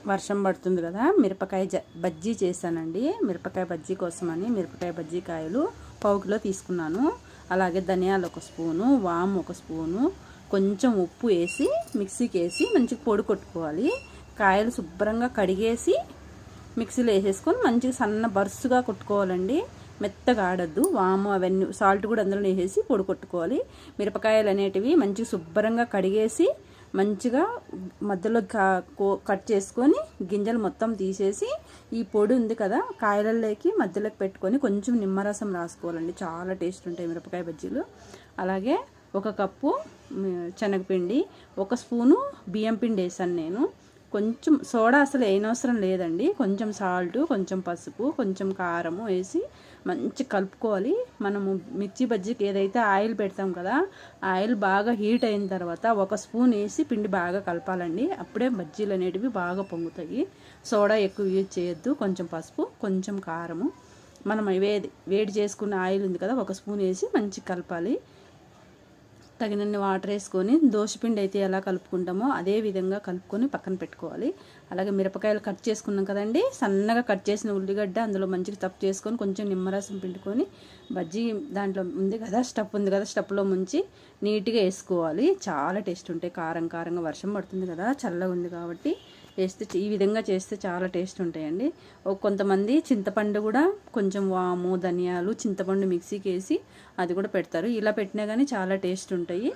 వర్షం పడుతుంది కదా, మిరపకాయ బజ్జీ చేశానండి. మిరపకాయ బజ్జీ కోసమని మిరపకాయ బజ్జీ కాయలు పావు కిలో తీసుకున్నాను. అలాగే ధనియాలు 1 స్పూను, వాము 1 స్పూను, కొంచెం ఉప్పు వేసి మిక్సీకి వేసి మంచిగా పొడి కొట్టుకోవాలి. కాయలు శుభ్రంగా కడిగేసి మిక్సీలో వేసేసుకొని మంచిగా సన్న బరుసుగా కొట్టుకోవాలండి. మెత్తగా ఆడద్దు. వాము అవన్నీ సాల్ట్ కూడా అందులో వేసేసి పొడి కొట్టుకోవాలి. మిరపకాయలు అనేటివి మంచిగా శుభ్రంగా కడిగేసి మంచిగా మధ్యలో కట్ చేసుకొని గింజలు మొత్తం తీసేసి ఈ పొడి ఉంది కదా కాయలలోకి మధ్యలోకి పెట్టుకొని కొంచెం నిమ్మరసం రాసుకోవాలండి. చాలా టేస్ట్ ఉంటాయి మిరపకాయ బజ్జీలు. అలాగే 1 కప్పు శనగపిండి, 1 స్పూను బియ్యం పిండి వేసాను నేను. కొంచెం సోడా అసలు వేయనవసరం లేదండి. కొంచెం సాల్ట్, కొంచెం పసుపు, కొంచెం కారము వేసి మంచి కలుపుకోవాలి. మనము మిర్చి బజ్జీకి ఏదైతే ఆయిల్ పెడతాం కదా, ఆయిల్ బాగా హీట్ అయిన తర్వాత 1 స్పూన్ వేసి పిండి బాగా కలపాలండి. అప్పుడే బజ్జీలు అనేటివి బాగా పొంగుతాయి. సోడా ఎక్కువ యూజ్ చేయొద్దు. కొంచెం పసుపు, కొంచెం కారము, మనం వేడి చేసుకున్న ఆయిల్ ఉంది కదా 1 స్పూన్ వేసి మంచిగా కలపాలి. తగినన్ని వాటర్ వేసుకొని దోసపిండి అయితే ఎలా కలుపుకుంటామో అదే విధంగా కలుపుకొని పక్కన పెట్టుకోవాలి. అలాగే మిరపకాయలు కట్ చేసుకున్నాం కదండి, సన్నగా కట్ చేసిన ఉల్లిగడ్డ అందులో మంచిగా తప్పు చేసుకొని కొంచెం నిమ్మరసం పిండుకొని బజ్జీ దాంట్లో ఉంది కదా స్టఫ్ ఉంది కదా స్టఫ్లో ముంచి నీట్గా వేసుకోవాలి. చాలా టేస్ట్ ఉంటాయి. కారం కారంగా వర్షం పడుతుంది కదా, చల్లగా ఉంది కాబట్టి వేస్తే ఈ విధంగా చేస్తే చాలా టేస్ట్ ఉంటాయండి. కొంతమంది చింతపండు కూడా కొంచెం వాము, ధనియాలు, చింతపండు మిక్సీకి వేసి అది కూడా పెడతారు. ఇలా పెట్టినా కానీ చాలా టేస్ట్ ఉంటాయి.